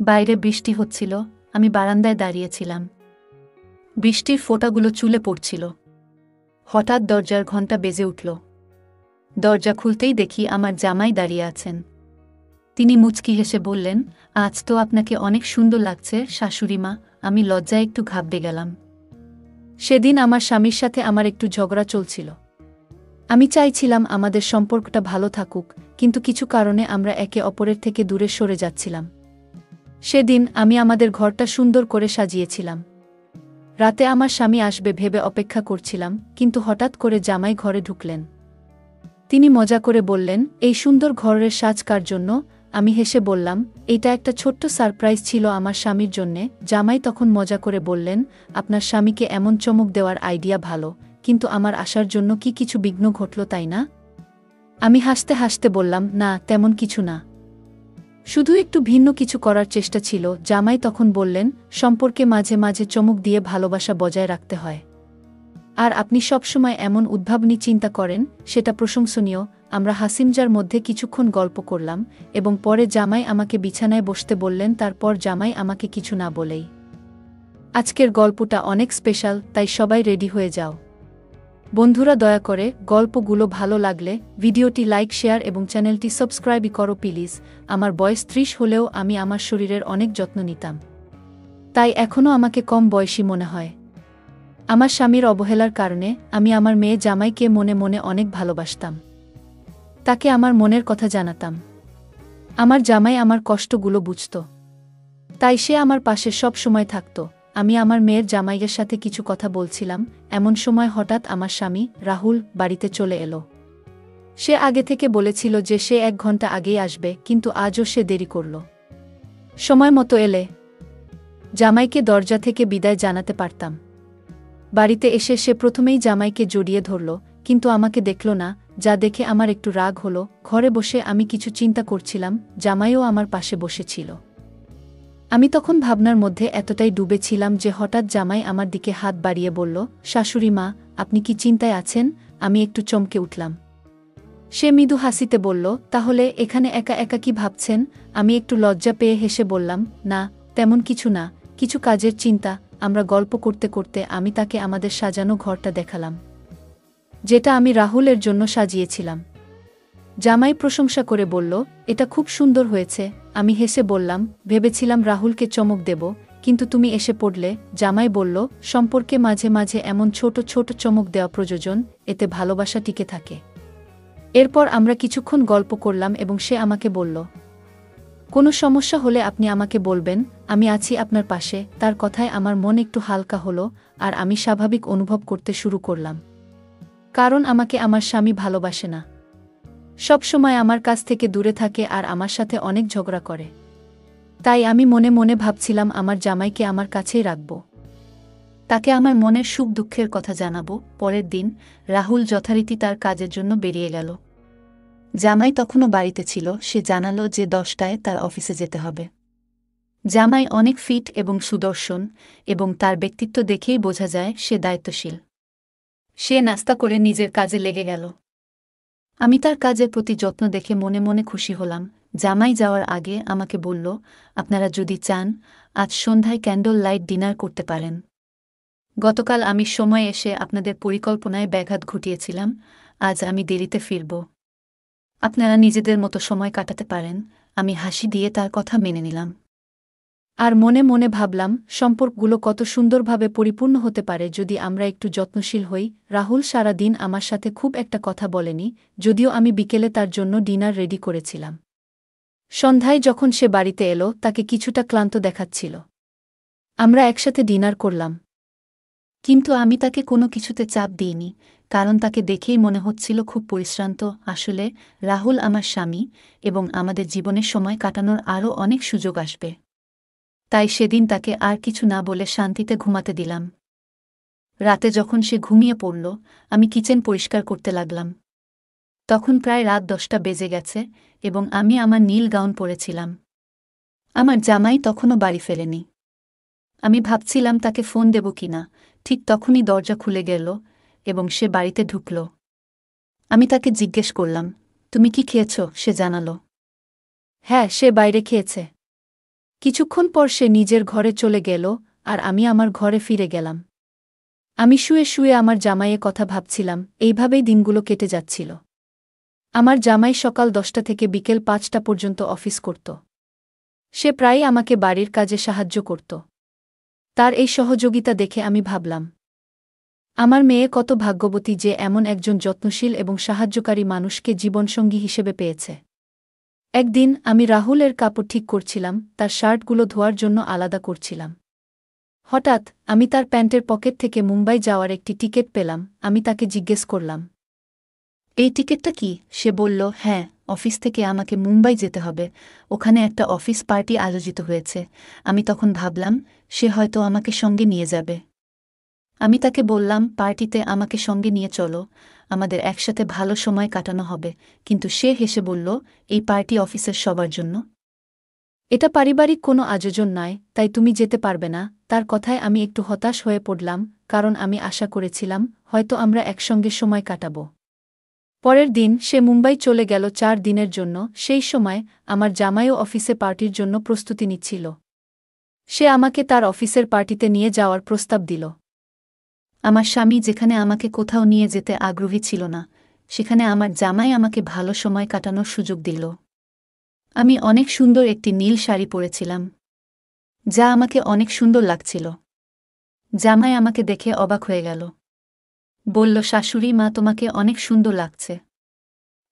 বাইরে বৃষ্টি হচ্ছিল, আমি বারান্দায় দাঁড়িয়েছিলাম। বৃষ্টির ফোঁটাগুলো চুলে পড়ছিল। হঠাৎ দরজার ঘণ্টা বেজে উঠল। দরজা খুলতেই দেখি আমার জামাই দাঁড়িয়ে আছেন। তিনি মুচকি হেসে বললেন, আজ তো আপনাকে অনেক সুন্দর লাগছে শাশুড়িমা। আমি লজ্জায় একটু ঘাবড়ে গেলাম। সেদিন আমার স্বামীর সাথে আমার একটু ঝগড়া চলছিল। আমি চাইছিলাম আমাদের সম্পর্কটা ভালো থাকুক, কিন্তু কিছু কারণে আমরা একে অপরের থেকে দূরে সরে যাচ্ছিলাম। সেদিন আমি আমাদের ঘরটা সুন্দর করে সাজিয়েছিলাম। রাতে আমার স্বামী আসবে ভেবে অপেক্ষা করছিলাম, কিন্তু হঠাৎ করে জামাই ঘরে ঢুকলেন। তিনি মজা করে বললেন, এই সুন্দর ঘরের সাজ কার জন্য? আমি হেসে বললাম, এটা একটা ছোট্ট সারপ্রাইজ ছিল আমার স্বামীর জন্যে। জামাই তখন মজা করে বললেন, আপনার স্বামীকে এমন চমক দেওয়ার আইডিয়া ভালো, কিন্তু আমার আসার জন্য কি কিছু বিঘ্ন ঘটল তাই না? আমি হাসতে হাসতে বললাম, না, তেমন কিছু না, শুধু একটু ভিন্ন কিছু করার চেষ্টা ছিল। জামাই তখন বললেন, সম্পর্কে মাঝে মাঝে চমক দিয়ে ভালোবাসা বজায় রাখতে হয়। আর আপনি সবসময় এমন উদ্ভাবনী চিন্তা করেন, সেটা প্রশংসনীয়। আমরা হাসিমজার মধ্যে কিছুক্ষণ গল্প করলাম এবং পরে জামাই আমাকে বিছানায় বসতে বললেন। তারপর জামাই আমাকে কিছু না বলেই, আজকের গল্পটা অনেক স্পেশাল, তাই সবাই রেডি হয়ে যাও। বন্ধুরা, দয়া করে গল্পগুলো ভালো লাগলে ভিডিওটি লাইক, শেয়ার এবং চ্যানেলটি সাবস্ক্রাইব করো প্লিজ। আমার বয়স 30 হলেও আমি আমার শরীরের অনেক যত্ন নিতাম, তাই এখনও আমাকে কম বয়সী মনে হয়। আমার স্বামীর অবহেলার কারণে আমি আমার মেয়ে জামাইকে মনে মনে অনেক ভালোবাসতাম। তাকে আমার মনের কথা জানাতাম। আমার জামাই আমার কষ্টগুলো বুঝত, তাই সে আমার পাশে সব সময় থাকত। আমি আমার মেয়ের জামাইয়ের সাথে কিছু কথা বলছিলাম, এমন সময় হঠাৎ আমার স্বামী রাহুল বাড়িতে চলে এলো। সে আগে থেকে বলেছিল যে সে 1 ঘন্টা আগেই আসবে, কিন্তু আজও সে দেরি করল। সময় মতো এলে জামাইকে দরজা থেকে বিদায় জানাতে পারতাম। বাড়িতে এসে সে প্রথমেই জামাইকে জড়িয়ে ধরল, কিন্তু আমাকে দেখল না, যা দেখে আমার একটু রাগ হলো। ঘরে বসে আমি কিছু চিন্তা করছিলাম, জামাইও আমার পাশে বসেছিল। আমি তখন ভাবনার মধ্যে এতটাই ডুবেছিলাম যে হঠাৎ জামাই আমার দিকে হাত বাড়িয়ে বলল, শাশুড়ি মা, আপনি কি চিন্তায় আছেন? আমি একটু চমকে উঠলাম। সে মৃদু হাসিতে বলল, তাহলে এখানে একা একা কি ভাবছেন? আমি একটু লজ্জা পেয়ে হেসে বললাম, না, তেমন কিছু না, কিছু কাজের চিন্তা। আমরা গল্প করতে করতে আমি তাকে আমাদের সাজানো ঘরটা দেখালাম, যেটা আমি রাহুলের জন্য সাজিয়েছিলাম। জামাই প্রশংসা করে বলল, এটা খুব সুন্দর হয়েছে। আমি হেসে বললাম, ভেবেছিলাম রাহুলকে চমক দেব, কিন্তু তুমি এসে পড়লে। জামাই বলল, সম্পর্কে মাঝে মাঝে এমন ছোট ছোট চমক দেওয়া প্রয়োজন, এতে ভালোবাসা টিকে থাকে। এরপর আমরা কিছুক্ষণ গল্প করলাম এবং সে আমাকে বলল, কোনো সমস্যা হলে আপনি আমাকে বলবেন, আমি আছি আপনার পাশে। তার কথায় আমার মন একটু হালকা হলো আর আমি স্বাভাবিক অনুভব করতে শুরু করলাম। কারণ আমাকে আমার স্বামী ভালোবাসে না, সব সময় আমার কাছ থেকে দূরে থাকে আর আমার সাথে অনেক ঝগড়া করে। তাই আমি মনে মনে ভাবছিলাম আমার জামাইকে আমার কাছেই রাখব, তাকে আমার মনের সুখ দুঃখের কথা জানাবো। পরের দিন রাহুল যথারীতি তার কাজের জন্য বেরিয়ে গেল। জামাই তখনও বাড়িতে ছিল। সে জানালো যে 10টায় তার অফিসে যেতে হবে। জামাই অনেক ফিট এবং সুদর্শন, এবং তার ব্যক্তিত্ব দেখেই বোঝা যায় সে দায়িত্বশীল। সে নাস্তা করে নিজের কাজে লেগে গেল। আমি তার কাজের প্রতি যত্ন দেখে মনে মনে খুশি হলাম। জামাই যাওয়ার আগে আমাকে বলল, আপনারা যদি চান আজ সন্ধ্যায় ক্যান্ডল লাইট ডিনার করতে পারেন। গতকাল আমি সময় এসে আপনাদের পরিকল্পনায় ব্যাঘাত ঘটিয়েছিলাম। আজ আমি দেরিতে ফিরব। আপনারা নিজেদের মতো সময় কাটাতে পারেন। আমি হাসি দিয়ে তার কথা মেনে নিলাম। আর মনে মনে ভাবলাম, সম্পর্কগুলো কত সুন্দরভাবে পরিপূর্ণ হতে পারে যদি আমরা একটু যত্নশীল হই। রাহুল সারা দিন আমার সাথে খুব একটা কথা বলেনি, যদিও আমি বিকেলে তার জন্য ডিনার রেডি করেছিলাম। সন্ধ্যায় যখন সে বাড়িতে এলো, তাকে কিছুটা ক্লান্ত দেখাচ্ছিল। আমরা একসাথে ডিনার করলাম, কিন্তু আমি তাকে কোনো কিছুতে চাপ দিইনি, কারণ তাকে দেখেই মনে হচ্ছিল খুব পরিশ্রান্ত। আসলে রাহুল আমার স্বামী, এবং আমাদের জীবনে সময় কাটানোর আরও অনেক সুযোগ আসবে। তাই সেদিন তাকে আর কিছু না বলে শান্তিতে ঘুমাতে দিলাম। রাতে যখন সে ঘুমিয়ে পড়ল, আমি কিচেন পরিষ্কার করতে লাগলাম। তখন প্রায় রাত 10টা বেজে গেছে এবং আমি আমার নীল গাউন পরেছিলাম। আমার জামাই তখনও বাড়ি ফেরেনি। আমি ভাবছিলাম তাকে ফোন দেব কিনা, ঠিক তখনই দরজা খুলে গেল এবং সে বাড়িতে ঢুকল। আমি তাকে জিজ্ঞেস করলাম, তুমি কি খেয়েছ? সে জানালো, হ্যাঁ, সে বাইরে খেয়েছে। কিছুক্ষণ পর সে নিজের ঘরে চলে গেল আর আমি আমার ঘরে ফিরে গেলাম। আমি শুয়ে শুয়ে আমার জামাইয়ের কথা ভাবছিলাম, এইভাবেই দিনগুলো কেটে যাচ্ছিল। আমার জামাই সকাল 10টা থেকে বিকেল 5টা পর্যন্ত অফিস করত। সে প্রায়ই আমাকে বাড়ির কাজে সাহায্য করত। তার এই সহযোগিতা দেখে আমি ভাবলাম, আমার মেয়ে কত ভাগ্যবতী যে এমন একজন যত্নশীল এবং সাহায্যকারী মানুষকে জীবনসঙ্গী হিসেবে পেয়েছে। একদিন আমি রাহুলের কাপড় ঠিক করছিলাম, তার শার্টগুলো ধোয়ার জন্য আলাদা করছিলাম। হঠাৎ আমি তার প্যান্টের পকেট থেকে মুম্বাই যাওয়ার একটি টিকিট পেলাম। আমি তাকে জিজ্ঞেস করলাম, এই টিকিটটা কি? সে বলল, হ্যাঁ, অফিস থেকে আমাকে মুম্বাই যেতে হবে, ওখানে একটা অফিস পার্টি আয়োজিত হয়েছে। আমি তখন ভাবলাম, সে হয়তো আমাকে সঙ্গে নিয়ে যাবে। আমি তাকে বললাম, পার্টিতে আমাকে সঙ্গে নিয়ে চলো, আমাদের একসাথে ভালো সময় কাটানো হবে। কিন্তু সে হেসে বলল, এই পার্টি অফিসের সবার জন্য, এটা পারিবারিক কোনো আয়োজন নয়, তাই তুমি যেতে পারবে না। তার কথায় আমি একটু হতাশ হয়ে পড়লাম, কারণ আমি আশা করেছিলাম হয়তো আমরা একসঙ্গে সময় কাটাব। পরের দিন সে মুম্বাই চলে গেল 4 দিনের জন্য। সেই সময় আমার জামাইও অফিসে পার্টির জন্য প্রস্তুতি নিচ্ছিল। সে আমাকে তার অফিসের পার্টিতে নিয়ে যাওয়ার প্রস্তাব দিল। আমার স্বামী যেখানে আমাকে কোথাও নিয়ে যেতে আগ্রহী ছিল না, সেখানে আমার জামাই আমাকে ভালো সময় কাটানোর সুযোগ দিল। আমি অনেক সুন্দর একটি নীল শাড়ি পরেছিলাম, যা আমাকে অনেক সুন্দর লাগছিল। জামাই আমাকে দেখে অবাক হয়ে গেল। বলল, শাশুড়ি মা, তোমাকে অনেক সুন্দর লাগছে।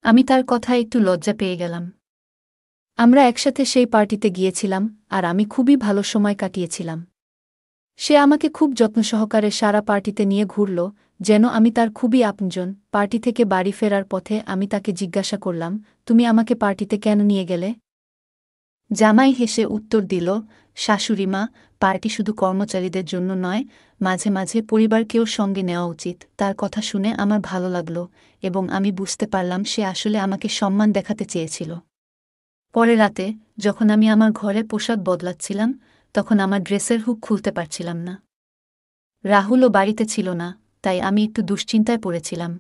আমি তার কথায় একটু লজ্জা পেয়ে গেলাম। আমরা একসাথে সেই পার্টিতে গিয়েছিলাম আর আমি খুবই ভালো সময় কাটিয়েছিলাম। সে আমাকে খুব যত্ন সহকারে সারা পার্টিতে নিয়ে ঘুরল, যেন আমি তার খুবই আপনজন। পার্টি থেকে বাড়ি ফেরার পথে আমি তাকে জিজ্ঞাসা করলাম, তুমি আমাকে পার্টিতে কেন নিয়ে গেলে? জামাই হেসে উত্তর দিল, শাশুড়ি মা, পার্টি শুধু কর্মচারীদের জন্য নয়, মাঝে মাঝে পরিবারকেও সঙ্গে নেওয়া উচিত। তার কথা শুনে আমার ভালো লাগল এবং আমি বুঝতে পারলাম সে আসলে আমাকে সম্মান দেখাতে চেয়েছিল। পরে রাতে যখন আমি আমার ঘরে পোশাক বদলাচ্ছিলাম, তখন আমার ড্রেসের হুক খুলতে পারছিলাম না। রাহুলও বাড়িতে ছিল না, তাই আমি একটু দুশ্চিন্তায় পড়েছিলাম।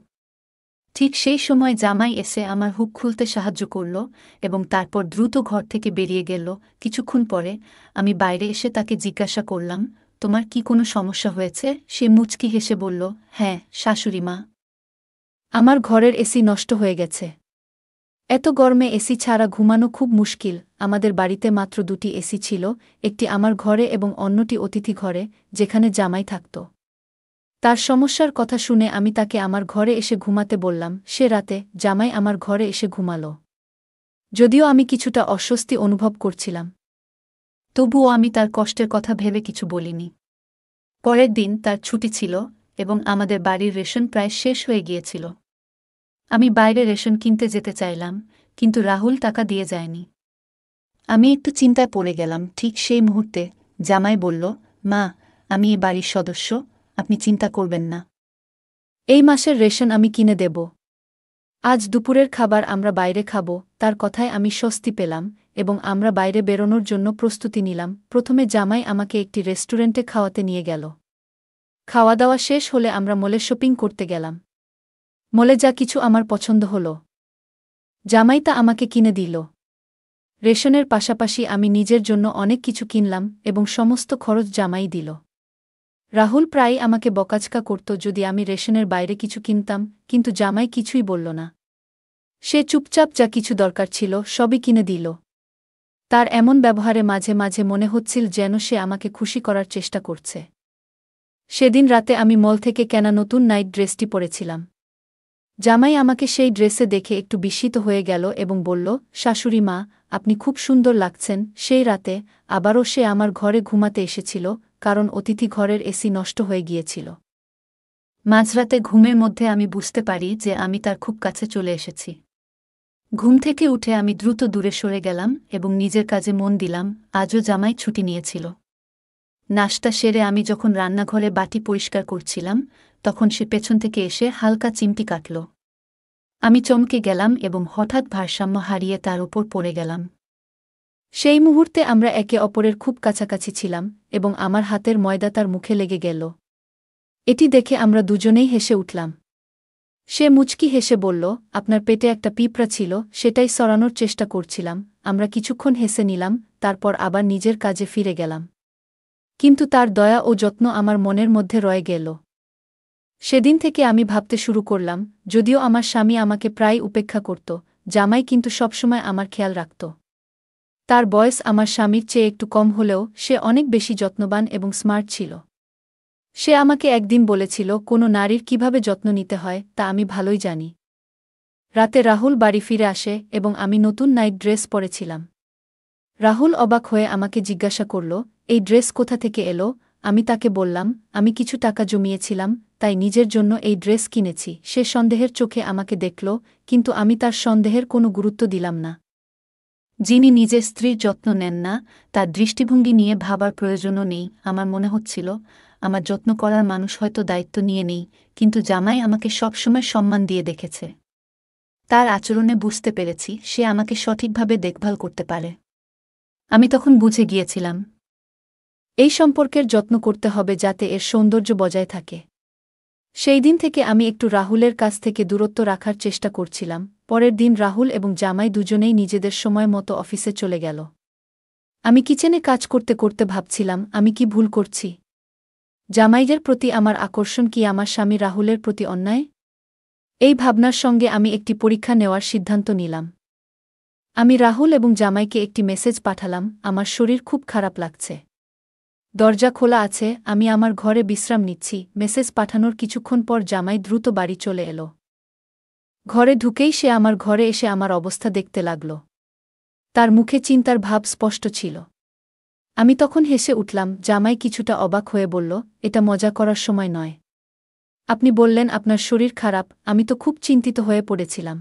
ঠিক সেই সময় জামাই এসে আমার হুক খুলতে সাহায্য করল এবং তারপর দ্রুত ঘর থেকে বেরিয়ে গেল। কিছুক্ষণ পরে আমি বাইরে এসে তাকে জিজ্ঞাসা করলাম, তোমার কি কোনো সমস্যা হয়েছে? সে মুচকি হেসে বলল, হ্যাঁ শাশুড়ি মা, আমার ঘরের এসি নষ্ট হয়ে গেছে। এত গরমে এসি ছাড়া ঘুমানো খুব মুশকিল। আমাদের বাড়িতে মাত্র 2টি এসি ছিল, একটি আমার ঘরে এবং অন্যটি অতিথি ঘরে, যেখানে জামাই থাকত। তার সমস্যার কথা শুনে আমি তাকে আমার ঘরে এসে ঘুমাতে বললাম। সে রাতে জামাই আমার ঘরে এসে ঘুমাল। যদিও আমি কিছুটা অস্বস্তি অনুভব করছিলাম, তবুও আমি তার কষ্টের কথা ভেবে কিছু বলিনি। পরের দিন তার ছুটি ছিল এবং আমাদের বাড়ির রেশন প্রায় শেষ হয়ে গিয়েছিল। আমি বাইরে রেশন কিনতে যেতে চাইলাম, কিন্তু রাহুল টাকা দিয়ে যায়নি। আমি একটু চিন্তায় পড়ে গেলাম। ঠিক সেই মুহূর্তে জামাই বলল, মা, আমি এ বাড়ির সদস্য, আপনি চিন্তা করবেন না। এই মাসের রেশন আমি কিনে দেব। আজ দুপুরের খাবার আমরা বাইরে খাব। তার কথায় আমি স্বস্তি পেলাম এবং আমরা বাইরে বেরোনোর জন্য প্রস্তুতি নিলাম। প্রথমে জামাই আমাকে একটি রেস্টুরেন্টে খাওয়াতে নিয়ে গেল। খাওয়া দাওয়া শেষ হলে আমরা মলে শপিং করতে গেলাম। মলে যা কিছু আমার পছন্দ হল, জামাই তা আমাকে কিনে দিল। রেশনের পাশাপাশি আমি নিজের জন্য অনেক কিছু কিনলাম এবং সমস্ত খরচ জামাই দিল। রাহুল প্রায়ই আমাকে বকাঝকা করত যদি আমি রেশনের বাইরে কিছু কিনতাম, কিন্তু জামাই কিছুই বলল না। সে চুপচাপ যা কিছু দরকার ছিল সবই কিনে দিল। তার এমন ব্যবহারে মাঝে মাঝে মনে হচ্ছিল যেন সে আমাকে খুশি করার চেষ্টা করছে। সেদিন রাতে আমি মল থেকে কেনা নতুন নাইট ড্রেসটি পরেছিলাম। জামাই আমাকে সেই ড্রেসে দেখে একটু বিস্মিত হয়ে গেল এবং বলল, শাশুড়ি মা, আপনি খুব সুন্দর লাগছেন। সেই রাতে আবারও সে আমার ঘরে ঘুমাতে এসেছিল, কারণ অতিথি ঘরের এসি নষ্ট হয়ে গিয়েছিল। মাঝরাতে ঘুমের মধ্যে আমি বুঝতে পারি যে আমি তার খুব কাছে চলে এসেছি। ঘুম থেকে উঠে আমি দ্রুত দূরে সরে গেলাম এবং নিজের কাজে মন দিলাম। আজও জামাই ছুটি নিয়েছিল। নাশতা সেরে আমি যখন রান্নাঘরে বাটি পরিষ্কার করছিলাম, তখন সে পেছন থেকে এসে হালকা চিমটি কাটল। আমি চমকে গেলাম এবং হঠাৎ ভারসাম্য হারিয়ে তার উপর পড়ে গেলাম। সেই মুহূর্তে আমরা একে অপরের খুব কাছাকাছি ছিলাম এবং আমার হাতের ময়দা তার মুখে লেগে গেল। এটি দেখে আমরা দুজনেই হেসে উঠলাম। সে মুচকি হেসে বলল, আপনার পেটে একটা পিঁপড়া ছিল, সেটাই সরানোর চেষ্টা করছিলাম। আমরা কিছুক্ষণ হেসে নিলাম, তারপর আবার নিজের কাজে ফিরে গেলাম। কিন্তু তার দয়া ও যত্ন আমার মনের মধ্যে রয়ে গেল। সেদিন থেকে আমি ভাবতে শুরু করলাম, যদিও আমার স্বামী আমাকে প্রায় উপেক্ষা করত, জামাই কিন্তু সবসময় আমার খেয়াল রাখত। তার বয়স আমার স্বামীর চেয়ে একটু কম হলেও সে অনেক বেশি যত্নবান এবং স্মার্ট ছিল। সে আমাকে একদিন বলেছিল, কোনো নারীর কিভাবে যত্ন নিতে হয় তা আমি ভালোই জানি। রাতে রাহুল বাড়ি ফিরে আসে এবং আমি নতুন নাইট ড্রেস পরেছিলাম। রাহুল অবাক হয়ে আমাকে জিজ্ঞাসা করল, এই ড্রেস কোথা থেকে এলো? আমি তাকে বললাম, আমি কিছু টাকা জমিয়েছিলাম, তাই নিজের জন্য এই ড্রেস কিনেছি। সে সন্দেহের চোখে আমাকে দেখল, কিন্তু আমি তার সন্দেহের কোনো গুরুত্ব দিলাম না। যিনি নিজের স্ত্রীর যত্ন নেন না, তার দৃষ্টিভঙ্গি নিয়ে ভাবার প্রয়োজনও নেই। আমার মনে হচ্ছিল, আমার যত্ন করার মানুষ হয়তো দায়িত্ব নিয়ে নেই, কিন্তু জামাই আমাকে সবসময় সম্মান দিয়ে দেখেছে। তার আচরণে বুঝতে পেরেছি সে আমাকে সঠিকভাবে দেখভাল করতে পারে। আমি তখন বুঝে গিয়েছিলাম, এই সম্পর্কের যত্ন করতে হবে যাতে এর সৌন্দর্য বজায় থাকে। সেই দিন থেকে আমি একটু রাহুলের কাছ থেকে দূরত্ব রাখার চেষ্টা করছিলাম। পরের দিন রাহুল এবং জামাই দুজনেই নিজেদের সময় মতো অফিসে চলে গেল। আমি কিচেনে কাজ করতে করতে ভাবছিলাম, আমি কি ভুল করছি? জামাইদের প্রতি আমার আকর্ষণ কি আমার স্বামী রাহুলের প্রতি অন্যায়? এই ভাবনার সঙ্গে আমি একটি পরীক্ষা নেওয়ার সিদ্ধান্ত নিলাম। আমি রাহুল এবং জামাইকে একটি মেসেজ পাঠালাম, আমার শরীর খুব খারাপ লাগছে। দরজা খোলা আছে, আমি আমার ঘরে বিশ্রাম নিচ্ছি। মেসেজ পাঠানোর কিছুক্ষণ পর জামাই দ্রুত বাড়ি চলে এলো। ঘরে ঢুকেই সে আমার ঘরে এসে আমার অবস্থা দেখতে লাগল। তার মুখে চিন্তার ভাব স্পষ্ট ছিল। আমি তখন হেসে উঠলাম। জামাই কিছুটা অবাক হয়ে বলল, এটা মজা করার সময় নয়। আপনি বললেন আপনার শরীর খারাপ, আমি তো খুব চিন্তিত হয়ে পড়েছিলাম।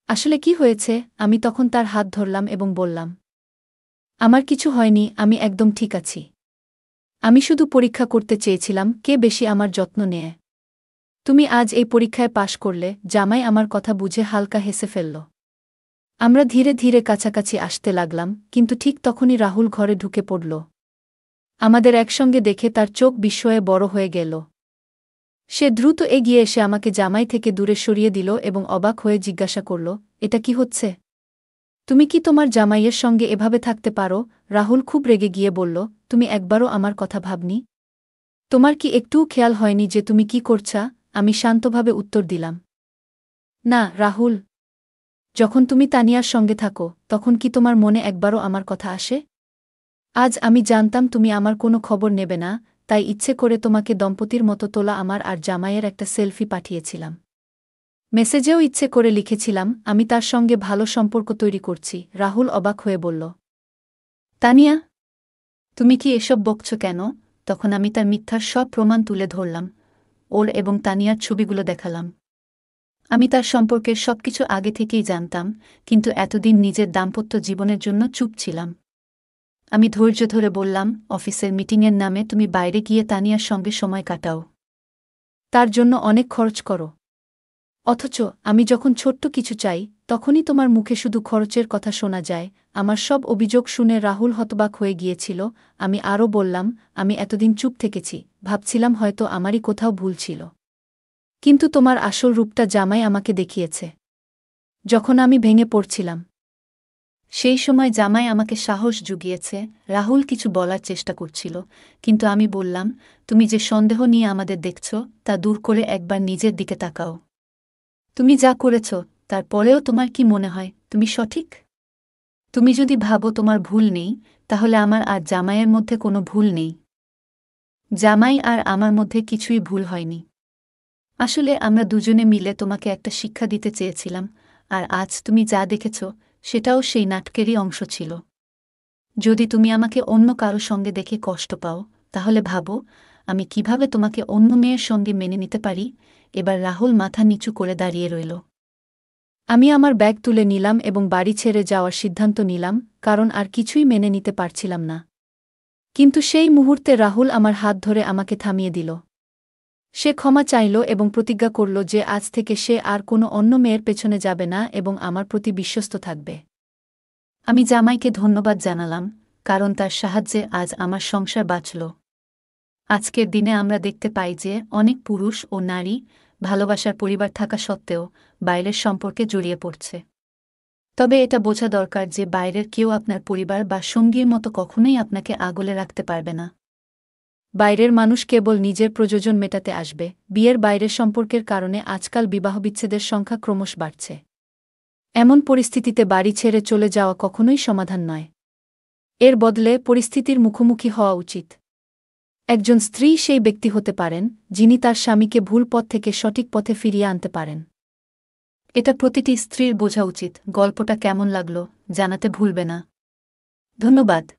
আসলে কি হয়েছে? আমি তখন তার হাত ধরলাম এবং বললাম, আমার কিছু হয়নি, আমি একদম ঠিক আছি। আমি শুধু পরীক্ষা করতে চেয়েছিলাম কে বেশি আমার যত্ন নেয়। তুমি আজ এই পরীক্ষায় পাশ করলে। জামাই আমার কথা বুঝে হালকা হেসে ফেলল। আমরা ধীরে ধীরে কাছাকাছি আসতে লাগলাম, কিন্তু ঠিক তখনই রাহুল ঘরে ঢুকে পড়ল। আমাদের একসঙ্গে দেখে তার চোখ বিস্ময়ে বড় হয়ে গেল। সে দ্রুত এগিয়ে এসে আমাকে জামাই থেকে দূরে সরিয়ে দিল এবং অবাক হয়ে জিজ্ঞাসা করল, এটা কি হচ্ছে? তুমি কি তোমার জামাইয়ের সঙ্গে এভাবে থাকতে পারো? রাহুল খুব রেগে গিয়ে বলল, তুমি একবারও আমার কথা ভাবনি? তোমার কি একটুও খেয়াল হয়নি যে তুমি কি করছা? আমি শান্তভাবে উত্তর দিলাম, না রাহুল। যখন তুমি তানিয়ার সঙ্গে থাকো, তখন কি তোমার মনে একবারও আমার কথা আসে? আজ আমি জানতাম তুমি আমার কোনো খবর নেবে না, তাই ইচ্ছে করে তোমাকে দম্পতির মতো তোলা আমার আর জামাইয়ের একটা সেলফি পাঠিয়েছিলাম। মেসেজেও ইচ্ছে করে লিখেছিলাম, আমি তার সঙ্গে ভালো সম্পর্ক তৈরি করছি। রাহুল অবাক হয়ে বলল, তানিয়া, তুমি কি এসব বকছ কেন? তখন আমি তার মিথ্যার সব প্রমাণ তুলে ধরলাম, ওর এবং তানিয়ার ছবিগুলো দেখালাম। আমি তার সম্পর্কের সবকিছু আগে থেকেই জানতাম, কিন্তু এতদিন নিজের দাম্পত্য জীবনের জন্য চুপ ছিলাম। আমি ধৈর্য ধরে বললাম, অফিসের মিটিংয়ের নামে তুমি বাইরে গিয়ে তানিয়ার সঙ্গে সময় কাটাও। তার জন্য অনেক খরচ করো। অথচ আমি যখন ছোট্ট কিছু চাই, তখনই তোমার মুখে শুধু খরচের কথা শোনা যায়। আমার সব অভিযোগ শুনে রাহুল হতবাক হয়ে গিয়েছিল। আমি আরও বললাম, আমি এতদিন চুপ থেকেছি, ভাবছিলাম হয়তো আমারই কোথাও ভুল ছিল। কিন্তু তোমার আসল রূপটা জামাই আমাকে দেখিয়েছে। যখন আমি ভেঙে পড়ছিলাম, সেই সময় জামাই আমাকে সাহস জুগিয়েছে। রাহুল কিছু বলার চেষ্টা করছিল, কিন্তু আমি বললাম, তুমি যে সন্দেহ নিয়ে আমাদের দেখছ, তা দূর করে একবার নিজের দিকে তাকাও। তুমি যা করেছ, তারপরেও তোমার কি মনে হয় তুমি সঠিক? তুমি যদি ভাবো তোমার ভুল নেই, তাহলে আমার আর জামাইয়ের মধ্যে কোনো ভুল নেই। জামাই আর আমার মধ্যে কিছুই ভুল হয়নি। আসলে আমরা দুজনে মিলে তোমাকে একটা শিক্ষা দিতে চেয়েছিলাম, আর আজ তুমি যা দেখেছ, সেটাও সেই নাটকেরই অংশ ছিল। যদি তুমি আমাকে অন্য কারো সঙ্গে দেখে কষ্ট পাও, তাহলে ভাবো আমি কিভাবে তোমাকে অন্য মেয়ের সঙ্গে মেনে নিতে পারি। এবার রাহুল মাথা নিচু করে দাঁড়িয়ে রইল। আমি আমার ব্যাগ তুলে নিলাম এবং বাড়ি ছেড়ে যাওয়ার সিদ্ধান্ত নিলাম, কারণ আর কিছুই মেনে নিতে পারছিলাম না। কিন্তু সেই মুহূর্তে রাহুল আমার হাত ধরে আমাকে থামিয়ে দিল। সে ক্ষমা চাইল এবং প্রতিজ্ঞা করল যে আজ থেকে সে আর কোনো অন্য মেয়ের পেছনে যাবে না এবং আমার প্রতি বিশ্বস্ত থাকবে। আমি জামাইকে ধন্যবাদ জানালাম, কারণ তার সাহায্যে আজ আমার সংসার বাঁচল। আজকের দিনে আমরা দেখতে পাই যে অনেক পুরুষ ও নারী ভালোবাসার পরিবার থাকা সত্ত্বেও বাইরের সম্পর্কে জড়িয়ে পড়ছে। তবে এটা বোঝা দরকার যে বাইরের কেউ আপনার পরিবার বা সঙ্গীর মতো কখনোই আপনাকে আগলে রাখতে পারবে না। বাইরের মানুষ কেবল নিজের প্রয়োজন মেটাতে আসবে। বিয়ের বাইরের সম্পর্কের কারণে আজকাল বিবাহবিচ্ছেদের সংখ্যা ক্রমশ বাড়ছে। এমন পরিস্থিতিতে বাড়ি ছেড়ে চলে যাওয়া কখনোই সমাধান নয়। এর বদলে পরিস্থিতির মুখোমুখি হওয়া উচিত। একজন স্ত্রী সেই ব্যক্তি হতে পারেন যিনি তার স্বামীকে ভুল পথ থেকে সঠিক পথে ফিরিয়ে আনতে পারেন। এটা প্রতিটি স্ত্রীর বোঝা উচিত। গল্পটা কেমন লাগলো জানাতে ভুলবে না। ধন্যবাদ।